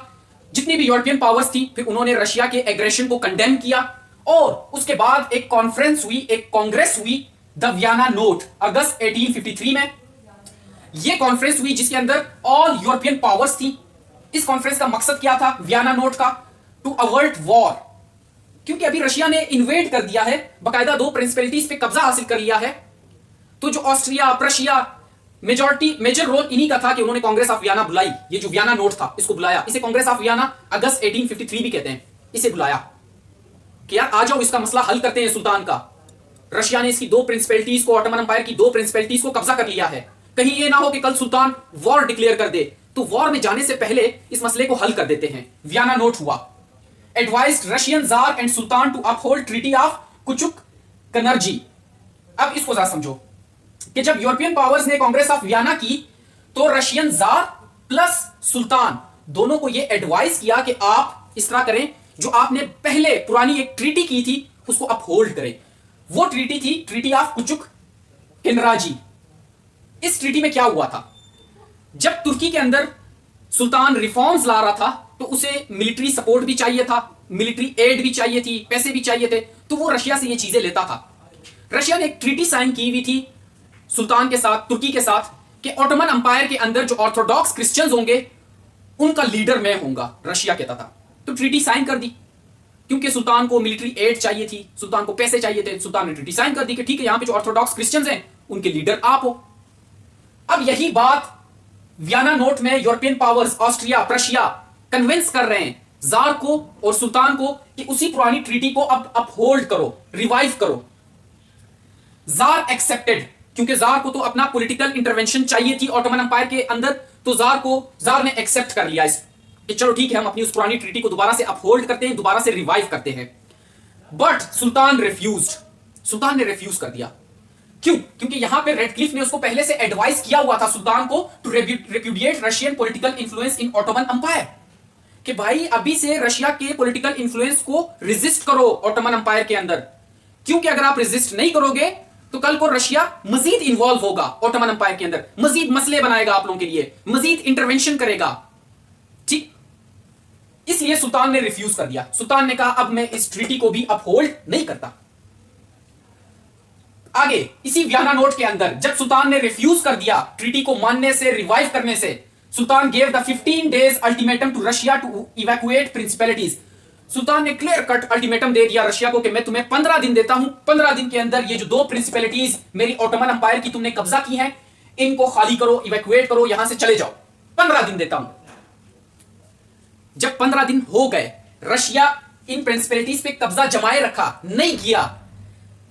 [SPEAKER 1] जितनी भी यूरोपियन पावर्स थी, फिर उन्होंने रशिया के एग्रेशन को कंडेम किया और उसके बाद एक कॉन्फ्रेंस हुई, एक कांग्रेस हुई, द वियना नोट, अगस्त 1853 में। यह कॉन्फ्रेंस हुई जिसके अंदर ऑल यूरोपियन पावर्स थी। इस कॉन्फ्रेंस का मकसद क्या था वियना नोट का? टू अवर्ट वॉर, क्योंकि अभी रशिया ने इन्वेड कर दिया है, बकायदा दो प्रिंसिपैलिटीज पे कब्जा हासिल कर लिया है। तो जो ऑस्ट्रिया, प्रशिया, मेजर रोल इन्हीं का था कि उन्होंने कांग्रेस ऑफ वियना बुलाई। ये जो वियना नोट था, इसको बुलाया, इसे कांग्रेस ऑफ वियना अगस्त 1853 भी कहते हैं। इसे बुलाया कि यार आ जाओ, इसका मसला हल करते हैं सुल्तान का। रशिया ने इसकी दो प्रिंसिपैलिटीज को, ऑटोमन अंपायर की दो प्रिंसिपैलिटीज को कब्जा कर लिया है। कहीं ये ना हो कि कल सुल्तान वॉर डिक्लेयर कर दे, तो वॉर में जाने से पहले इस मसले को हल कर देते हैं। वियना नोट हुआ। Advised Russian tsar and sultan to uphold treaty of Kuchuk Kainarji. अब इसको जरा समझो कि जब यूरोपियन पावर्स ने कांग्रेस ऑफ वियना की, तो रशियन जार प्लस सुल्तान दोनों को यह एडवाइस किया कि आप इस तरह करें, जो आपने पहले पुरानी एक ट्रीटी की थी उसको अपहोल्ड करें। वो ट्रीटी थी ट्रीटी ऑफ कुचुक किनराजी। इस ट्रीटी में क्या हुआ था? जब तुर्की के अंदर सुल्तान रिफॉर्म्स ला रहा था, तो उसे मिलिट्री सपोर्ट भी चाहिए था, मिलिट्री एड भी चाहिए थी, पैसे भी चाहिए थे, तो वो रशिया से ये चीजें लेता था। रशिया ने एक ट्रीटी साइन की हुई थी सुल्तान के साथ, तुर्की के साथ, कि ऑटोमन अंपायर के अंदर जो ऑर्थोडॉक्स क्रिश्चियंस होंगे उनका लीडर मैं होऊंगा, रशिया कहता था। तो ट्रीटी साइन कर दी, क्योंकि सुल्तान को मिलिट्री एड चाहिए थी, सुल्तान को पैसे चाहिए थे, सुल्तान ने ट्रीटी साइन कर दी कि ठीक है यहां पे जो ऑर्थोडॉक्स क्रिश्चियंस हैं उनके लीडर आप हो। अब यही बात वियना नोट में European powers Austria Prussia convince कर रहे हैं जार को और सुल्तान को कि उसी पुरानी ट्रीटी को अब अपहोल्ड करो, रिवाइव करो। जार एक्सेप्टेड, क्योंकि जार को तो अपना पॉलिटिकल इंटरवेंशन चाहिए थी ऑटोमन एम्पायर के अंदर, तो जार ने एक्सेप्ट कर लिया इस कि चलो ठीक है हम अपनी उस पुरानी ट्रीटी को दोबारा से अपहोल्ड करते हैं, दोबारा से रिवाइव करते हैं। बट सुल्तान ने रिफ्यूज कर दिया। क्यों? क्योंकि यहां पे रेडक्लिफ ने उसको पहले से एडवाइस किया हुआ था सुल्तान को to repudiate Russian political influence in Ottoman empire, कि भाई अभी से रशिया के पॉलिटिकल इन्फ्लुएंस को रेजिस्ट करो ऑटोमन एम्पायर के अंदर, क्योंकि अगर आप रेजिस्ट नहीं करोगे तो कल को रशिया मजीद इन्वॉल्व होगा ऑटोमन एम्पायर के अंदर, मजीद मसले बनाएगा आप लोगों के लिए, मजीद इंटरवेंशन करेगा। ठीक, इसलिए सुल्तान ने रिफ्यूज कर दिया। सुल्तान ने कहा अब मैं इस ट्रीटी को भी अपहोल्ड नहीं करता। आगे इसी वियना नोट के अंदर जब सुल्तान ने रिफ्यूज कर दिया ट्रीटी को मानने से, रिवाइव करने से, sultan gave the 15 days ultimatum to Russia to evacuate principalities. सुल्तान ने क्लियर कट अल्टीमेटम दे दिया रशिया को कि मैं तुम्हें 15 दिन देता हूं, 15 दिन के अंदर ये जो 2 प्रिंसिपैलिटीज मेरी ऑटोमन एम्पायर की तुमने कब्जा की हैं इनको खाली करो, इवैक्यूएट करो, यहां से चले जाओ, 15 दिन देता हूं। जब 15 दिन हो गए, रशिया इन प्रिंसिपैलिटीज पे कब्जा जमाए रखा नहीं किया,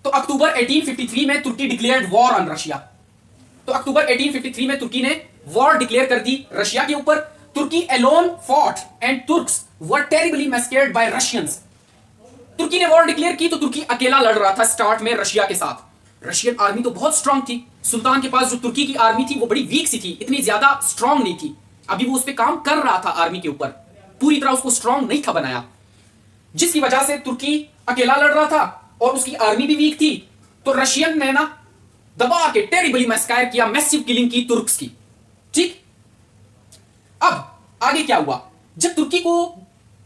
[SPEAKER 1] तो अक्टूबर 1853 में तुर्की डिक्लेयर्ड वॉर ऑन रशिया। तो अक्टूबर 1853 में तुर्की ने वॉर डिक्लेयर कर दी रशिया के ऊपर। Turkey alone fought and Turks were terribly massacred by Russians. तुर्की ने वॉर डिक्लेयर की तो तुर्की अकेला लड़ रहा था स्टार्ट में रशिया के साथ। रशियन आर्मी तो बहुत स्ट्रांग थी, सुल्तान के पास जो तुर्की की आर्मी थी वो बड़ी वीक सी थी, इतनी ज्यादा स्ट्रांग नहीं थी। अभी वो उस पर काम कर रहा था आर्मी के ऊपर, पूरी तरह उसको स्ट्रांग नहीं था बनाया, जिसकी वजह से तुर्की अकेला लड़ रहा था और उसकी आर्मी भी वीक थी। तो रशियन ने ना दबा के टेरिबली मैस्कायर किया, मैसिव किलिंग की तुर्क्स की। ठीक, अब आगे क्या हुआ? जब तुर्की को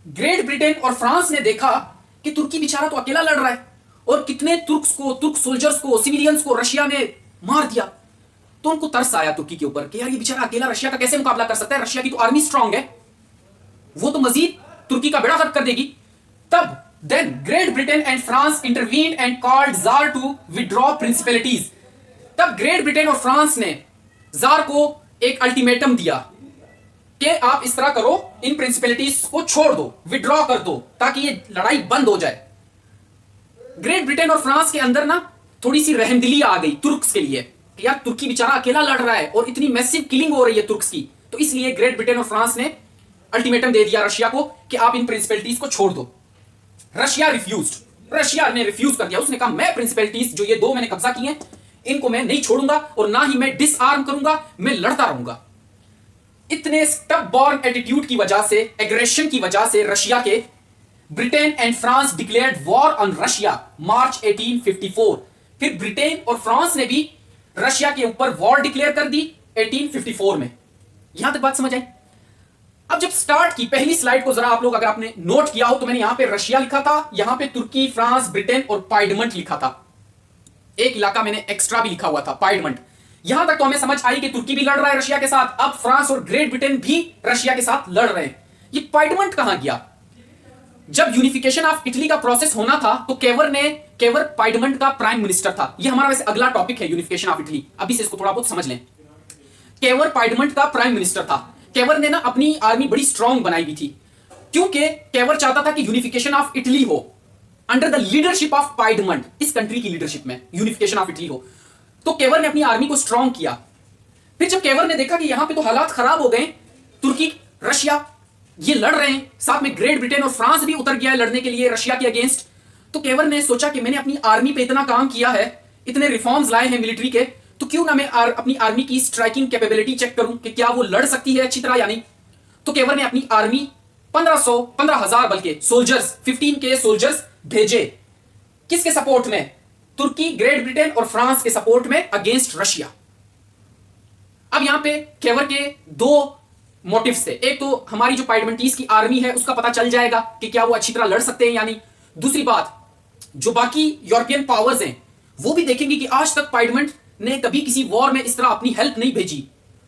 [SPEAKER 1] ग्रेट ब्रिटेन और फ्रांस ने देखा कि तुर्की बेचारा तो अकेला लड़ रहा है और कितने तुर्क सोल्जर्स को, सिविलियंस को रशिया ने मार दिया, तो उनको तरस आया तुर्की के ऊपर कि यार ये बेचारा अकेला रशिया का कैसे मुकाबला कर सकता है, रशिया की तो आर्मी स्ट्रांग है, वो तो मजीद तुर्की का बेड़ा गर्क कर देगी। तब then Great Britain and France intervene and called tsar to withdraw principalities. तब ग्रेट ब्रिटेन और फ्रांस ने जार को एक अल्टीमेटम दिया कि आप इस तरह करो, इन प्रिंसिपैलिटीज को छोड़ दो, विड्रॉ कर दो, ताकि ये लड़ाई बंद हो जाए। ग्रेट ब्रिटेन और फ्रांस के अंदर ना थोड़ी सी रहमदिली आ गई तुर्क्स के लिए कि यार तुर्की बेचारा अकेला लड़ रहा है और इतनी मैसिव किलिंग हो रही है तुर्क्स की, तो इसलिए ग्रेट ब्रिटेन और फ्रांस ने अल्टीमेटम दे दिया रशिया को कि आप इन प्रिंसिपैलिटीज को छोड़ दो। रशिया ने रिफ्यूज कर दिया। उसने कहा मैं प्रिंसिपैलिटीज जो ये 2 मैंने कब्जा किए हैं इनको मैं नहीं छोड़ूंगा और ना ही मैं डिसआर्म करूंगा, मैं लड़ता रहूंगा। इतने स्टब बॉर्न एटीट्यूड की वजह से, एग्रेशन की वजह से रशिया के Britain and France declared war on Russia March 1854। फिर ब्रिटेन और फ्रांस ने भी रशिया के ऊपर वॉर डिक्लेयर कर दी 1854 में। यहां तक बात समझ आई? अब जब स्टार्ट की पहली स्लाइड को जरा आप लोग अगर आपने नोट किया हो तो मैंने यहां पे रशिया लिखा था, यहां पे तुर्की, फ्रांस, ब्रिटेन और पाइडमंट लिखा था। एक इलाका मैंने एक्स्ट्रा भी लिखा हुआ था, पाइडमंट। यहां तक तो हमें समझ आई कि तुर्की भी लड़ रहा है रशिया के साथ, अब फ्रांस और ग्रेट ब्रिटेन भी रशिया के साथ लड़ रहे हैं। ये पाइडमंट कहां गया? जब यूनिफिकेशन ऑफ इटली का प्रोसेस होना था तो केवर पाइडमंट का प्राइम मिनिस्टर था। ये हमारा वैसे अगला टॉपिक है, यूनिफिकेशन ऑफ इटली, अभी से इसको थोड़ा बहुत समझ लें। केवर पाइडमंट का प्राइम मिनिस्टर था। केवर ने ना अपनी आर्मी बड़ी स्ट्रांग बनाई हुई थी, क्योंकि केवर चाहता था कि यूनिफिकेशन ऑफ इटली हो अंडर द लीडरशिप ऑफ पाइडमंट, इस कंट्री की लीडरशिप में यूनिफिकेशन ऑफ इटली हो। तो केवर ने अपनी आर्मी को स्ट्रांग किया। फिर जब केवर ने देखा कि यहां पे तो हालात खराब हो गए, तुर्की, रशिया ये लड़ रहे हैं, साथ में ग्रेट ब्रिटेन और फ्रांस भी उतर गया है लड़ने के लिए रशिया के अगेंस्ट, तो केवर ने सोचा कि मैंने अपनी आर्मी पे इतना काम किया है, इतने रिफॉर्म्स लाए हैं मिलिट्री के, तो क्यों ना मैं अपनी आर्मी की स्ट्राइकिंग कैपेबिलिटी चेक करूं कि क्या वो लड़ सकती है अच्छी तरह या नहीं। तो केवर ने अपनी आर्मी 15,000 बल्कि सोल्जर्स, 15K सोल्जर्स भेजे। किसके सपोर्ट में? तुर्की, ग्रेट ब्रिटेन और फ्रांस के सपोर्ट में अगेंस्ट रशिया। अब यहां पे केवर के 2 मोटिव्स थे। एक तो हमारी जो पाइडमंटीज की आर्मी है उसका पता चल जाएगा कि क्या वो अच्छी तरह लड़ सकते हैं या नहीं। दूसरी बात, जो बाकी यूरोपियन पावर्स हैं वो भी देखेंगे कि आज तक पाइडमंट ने कभी किसी वॉर में इस तरह अपनी हेल्प नहीं भेजी,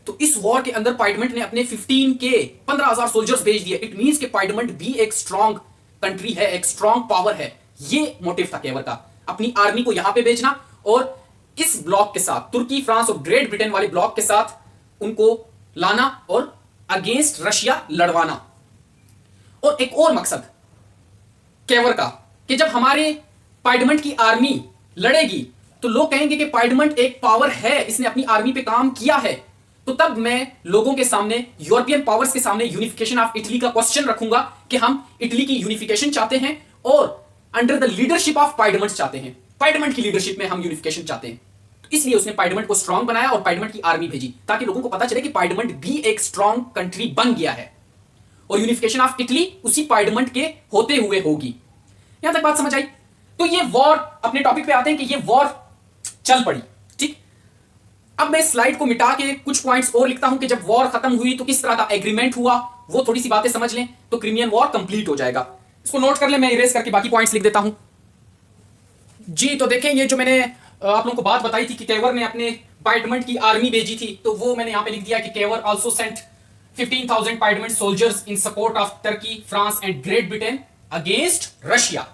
[SPEAKER 1] तो इस वॉर के अंदर पार्लियामेंट ने अपने 15,000 सोल्जर्स भेज दिए। इट मींस कि पार्लियामेंट भी एक स्ट्रॉन्ग कंट्री है, एक स्ट्रॉन्ग पावर है। ये मोटिव था केवर का, अपनी आर्मी को यहां पे भेजना और इस ब्लॉक के साथ, तुर्की, फ्रांस और ग्रेट ब्रिटेन वाले ब्लॉक के साथ उनको लाना और अगेंस्ट रशिया लड़वाना। और एक और मकसद केवर का कि जब हमारे पार्लियामेंट की आर्मी लड़ेगी तो लोग कहेंगे कि पार्लियामेंट एक पावर है, इसने अपनी आर्मी पे काम किया है, तो तब मैं लोगों के सामने, यूरोपियन पावर्स के सामने यूनिफिकेशन ऑफ इटली का क्वेश्चन रखूंगा कि हम इटली की यूनिफिकेशन चाहते हैं और under the leadership of parliament चाहते हैं, पार्लियामेंट की लीडरशिप में हम यूनिफिकेशन चाहते हैं। तो इसलिए उसने पार्लियामेंट को स्ट्रांग बनाया और पार्लियामेंट की आर्मी भेजी ताकि लोगों को पता चले कि पार्लियामेंट भी एक स्ट्रांग कंट्री बन गया है और यूनिफिकेशन ऑफ इटली उसी पार्लियामेंट के होते हुए होगी। यहां तक बात समझ आई? तो ये वॉर, अपने टॉपिक पे आते हैं कि ये वॉर चल पड़ी। ठीक, अब मैं स्लाइड को मिटा के कुछ पॉइंट्स और लिखता हूं कि जब वॉर खत्म हुई तो किस तरह का एग्रीमेंट हुआ, वो थोड़ी सी बातें समझ लें तो क्रिमियन वॉर कंप्लीट हो जाएगा। इसको नोट कर लें, मैं इरेज करके बाकी पॉइंट्स लिख देता हूं। जी, तो देखें ये जो मैंने आप लोगों को बात बताई थी कि केवर ने अपने पार्लियामेंट की आर्मी भेजी थी, तो वो मैंने यहां पे लिख दिया कि Cavour also sent 15,000 parliament soldiers in support of Turkey, France and Great Britain against Russia.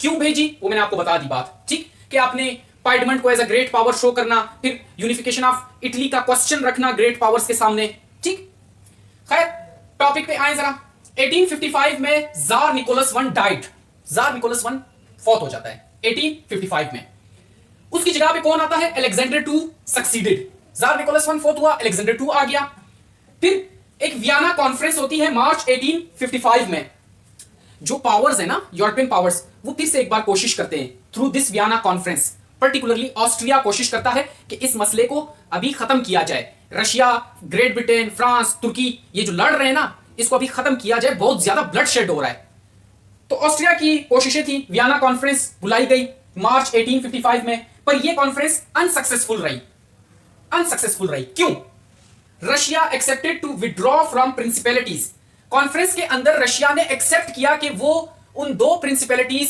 [SPEAKER 1] क्यों भेजी वो मैंने आपको बता दी बात। ठीक, कि आपने पार्लियामेंट को as a great power show करना, फिर यूनिफिकेशन ऑफ इटली का क्वेश्चन रखना ग्रेट पावर्स के सामने। ठीक, खैर टॉपिक पे आए जरा। 1855 में tsar Nicholas one died, tsar Nicholas one फौत हो जाता है 1855 में। उसकी जगह पे कौन आता है? Alexander two succeeded. Tsar Nicholas one फौत हुआ, अलेक्जेंडर टू आ गया। फिर एक वियना कॉन्फ्रेंस होती है मार्च 1855 में। जो पावर्स है ना, यूरोपियन पावर्स, वो फिर से एक बार कोशिश करते हैं through this Vienna conference. Particularly Austria कोशिश करता है कि इस मसले को अभी खत्म किया जाए। रशिया, ग्रेट ब्रिटेन, फ्रांस, तुर्की ये जो लड़ रहे हैं ना, इसको अभी खत्म किया जाए, बहुत ज्यादा ब्लड शेड हो रहा है। तो ऑस्ट्रिया की कोशिशें थी, वियना कॉन्फ्रेंस बुलाई गई मार्च 1855 में, पर यह कॉन्फ्रेंस अनसक्सेसफुल रही। अनसक्सेसफुल रही क्यों? Russia accepted to withdraw from principalities. Conference के अंदर रशिया ने एक्सेप्ट किया कि वो उन दो प्रिंसिपैलिटीज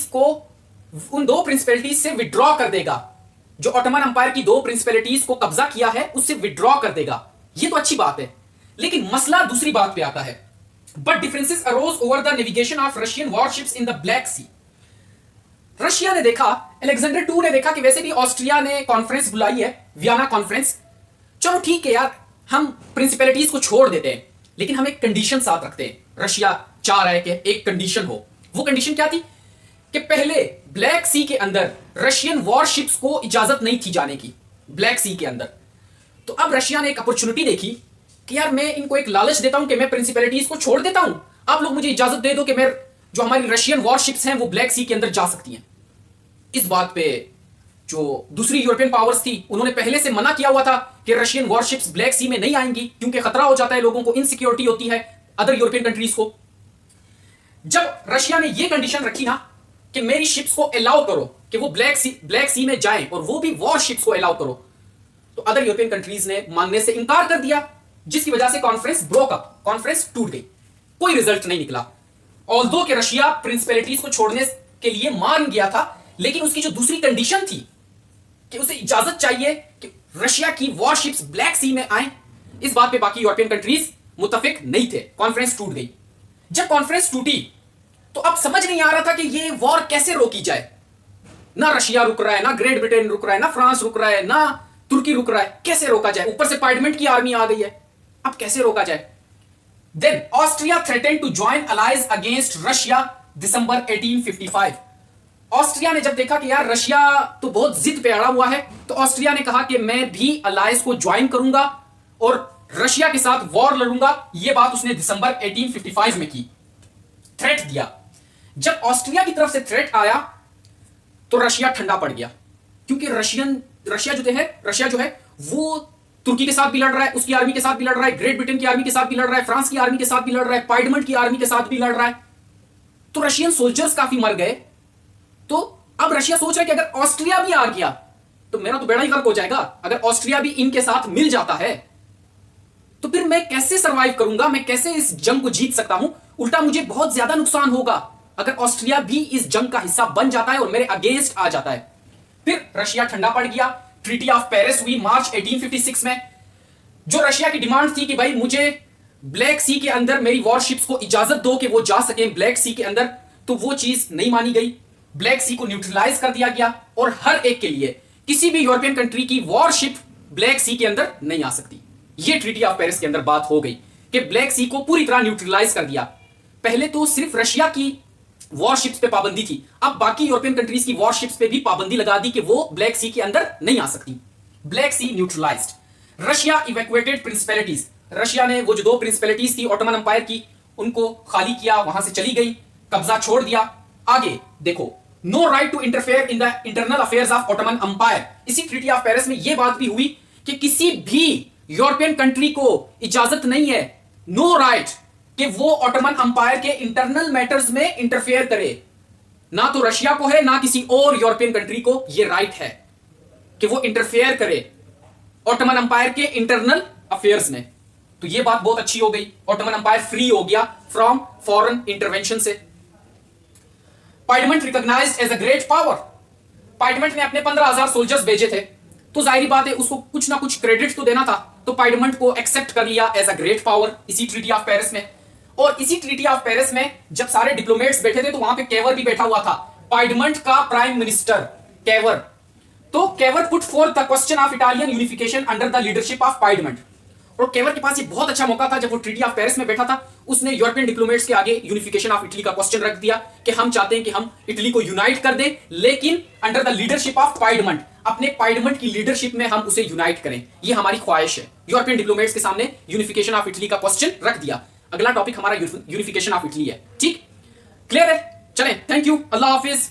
[SPEAKER 1] से विड्रॉ कर देगा। जो ऑटोमन अंपायर की दो प्रिंसिपैलिटीज को कब्जा किया है उससे विड्रॉ कर देगा। ये तो अच्छी बात है, लेकिन मसला दूसरी बात पे आता है। But differences arose over the navigation of Russian warships in the Black Sea. Russia ने देखा, अलेक्जेंडर टू ने देखा कि वैसे भी ऑस्ट्रिया ने कॉन्फ्रेंस बुलाई है, वियना कॉन्फ्रेंस, चलो ठीक है यार, हम प्रिंसिपैलिटीज को छोड़ देते हैं, लेकिन हम एक कंडीशन साथ रखते हैं। रशिया चाह रहा है कि एक कंडीशन हो। वो कंडीशन क्या थी? कि पहले ब्लैक सी के अंदर रशियन वॉरशिप्स को इजाजत नहीं थी जाने की, ब्लैक सी के अंदर। तो अब रशिया ने एक अपॉर्चुनिटी देखी कि यार मैं इनको एक लालच देता हूं कि मैं प्रिंसिपैलिटीज को छोड़ देता हूं, आप लोग मुझे इजाजत दे दो कि मैं जो हमारी रशियन वॉरशिप्स हैं वो ब्लैक सी के अंदर जा सकती हैं। इस बात पे जो दूसरी यूरोपियन पावर्स थी उन्होंने पहले से मना किया हुआ था कि रशियन वॉरशिप्स ब्लैक सी में नहीं आएंगी, क्योंकि खतरा हो जाता है, लोगों को इनसिक्योरिटी होती है अदर यूरोपियन कंट्रीज को। जब रशिया ने यह कंडीशन रखी ना कि मेरी शिप्स को अलाउ करो कि वो ब्लैक सी में जाएं और वो भी वॉरशिप्स को अलाउ करो, तो अदर यूरोपियन कंट्रीज ने मानने से इंकार कर दिया, जिसकी वजह से कॉन्फ्रेंस ब्रोक अप, कॉन्फ्रेंस टूट गई, कोई रिजल्ट नहीं निकला। ऑल्दो कि रशिया प्रिंसिपैलिटीज को छोड़ने के लिए मान गया था, लेकिन उसकी जो दूसरी कंडीशन थी कि उसे इजाजत चाहिए कि रशिया की वॉरशिप्स ब्लैक सी में आए, इस बात पे बाकी यूरोपियन कंट्रीज मुत्तफिक नहीं थे। कॉन्फ्रेंस टूट गई। जब कॉन्फ्रेंस टूटी तो अब समझ नहीं आ रहा था कि ये वॉर कैसे रोकी जाए। ना रशिया रुक रहा है, ना ग्रेट ब्रिटेन रुक रहा है, ना फ्रांस रुक रहा है, ना तुर्की रुक रहा है, कैसे रोका जाए? ऊपर से पार्लियामेंट की आर्मी आ गई है, अब कैसे रोका जाए? Then Austria threatened to join allies against Russia December 1855। Austria ने जब देखा कि यार रशिया तो बहुत जिद पे अड़ा हुआ है, तो ऑस्ट्रिया ने कहा कि मैं भी अलायंस को ज्वाइन करूंगा और रशिया के साथ वॉर लड़ूंगा। यह बात उसने दिसंबर 1855 में की, थ्रेट दिया। जब ऑस्ट्रिया की तरफ से थ्रेट आया तो रशिया ठंडा पड़ गया, क्योंकि रशिया जो है वो तुर्की के साथ भी लड़ रहा है, उसकी आर्मी के साथ भी लड़ रहा है, ग्रेट ब्रिटेन की आर्मी के साथ भी लड़ रहा है, फ्रांस की आर्मी के साथ भी लड़ रहा है, पार्लियामेंट की आर्मी के साथ भी लड़ रहा है। तो रशियन सोल्जर्स काफी मर गए। तो अब रशिया सोच रहा है कि अगर ऑस्ट्रिया भी आ गया तो मेरा तो बेड़ा ही गर्क हो जाएगा। अगर ऑस्ट्रिया भी इनके साथ मिल जाता है तो फिर मैं कैसे सरवाइव करूंगा, मैं कैसे इस जंग को जीत सकता हूं? उल्टा मुझे बहुत ज्यादा नुकसान होगा अगर ऑस्ट्रिया भी इस जंग का हिस्सा बन जाता है और मेरे अगेंस्ट आ जाता है। फिर रशिया ठंडा पड़ गया। ट्रीटी ऑफ पेरिस हुई मार्च 1856 में। जो रशिया की डिमांड थी कि भाई मुझे ब्लैक सी के अंदर मेरी वॉरशिप्स को इजाजत दो कि वो जा सके ब्लैक सी के अंदर, तो वो चीज नहीं मानी गई। ब्लैक सी को न्यूट्रलाइज कर दिया गया और हर एक के लिए किसी भी यूरोपियन कंट्री की वॉरशिप ब्लैक सी के अंदर नहीं आ सकती। ये ट्रीटी ऑफ पेरिस के अंदर बात हो गई कि ब्लैक सी को पूरी तरह न्यूट्रलाइज कर दिया। पहले तो सिर्फ रशिया की वॉरशिप्स पे पाबंदी थी, अब बाकी यूरोपियन कंट्रीज की वॉरशिप्स पे भी पाबंदी लगा दी कि वो ब्लैक सी के अंदर नहीं आ सकती। Black Sea neutralised. Russia evacuated principalities, Russia ने वो जो 2 प्रिंसिपैलिटीज थी ऑटोमन एम्पायर की, उनको खाली किया, वहां से चली गई, कब्जा छोड़ दिया। आगे देखो, no right to interfere in the internal affairs of Ottoman empire. इसी ट्रीटी ऑफ पेरिस में यह बात भी हुई कि किसी भी यूरोपियन कंट्री को इजाजत नहीं है, नो राइट, कि वो ऑटोमन एम्पायर के इंटरनल मैटर्स में इंटरफेयर करे। ना तो रशिया को है, ना किसी और यूरोपियन कंट्री को यह राइट है कि वो इंटरफेयर करे ऑटोमन एम्पायर के इंटरनल अफेयर्स में। तो यह बात बहुत अच्छी हो गई, ऑटोमन एम्पायर फ्री हो गया फ्रॉम फॉरेन इंटरवेंशन से। Parliament recognised as a great power. Parliament ने अपने 15,000 सोल्जर्स भेजे थे, तो जाहिर बात है उसको कुछ ना कुछ क्रेडिट तो देना था, तो पार्लियामेंट को एक्सेप्ट कर लिया एज अ ग्रेट पावर इसी ट्रीटी ऑफ पेरिस में। और इसी ट्रीटी ऑफ पेरिस में जब सारे डिप्लोमेट्स बैठे थे तो वहां पे केवर भी बैठा हुआ था, पार्लियामेंट का प्राइम मिनिस्टर केवर। तो Cavour put for the question of Italian unification under the leadership of parliament. और केवर के पास ये बहुत अच्छा मौका था, जब वो ट्रीटी ऑफ पेरिस में बैठा था, उसने यूरोपियन डिप्लोमेट्स के आगे यूनिफिकेशन ऑफ इटली का क्वेश्चन रख दिया कि हम चाहते हैं कि हम इटली को यूनाइट कर दें, लेकिन under the leadership of parliament, अपने पार्लियामेंट की लीडरशिप में हम उसे यूनाइट करें, ये हमारी ख्वाहिश है। यूरोपियन डिप्लोमेट्स के सामने यूनिफिकेशन ऑफ इटली का क्वेश्चन रख दिया। अगला टॉपिक हमारा यूनिफिकेशन ऑफ इटली है। ठीक, क्लियर है? चलें, थैंक यू, अल्लाह हाफिज।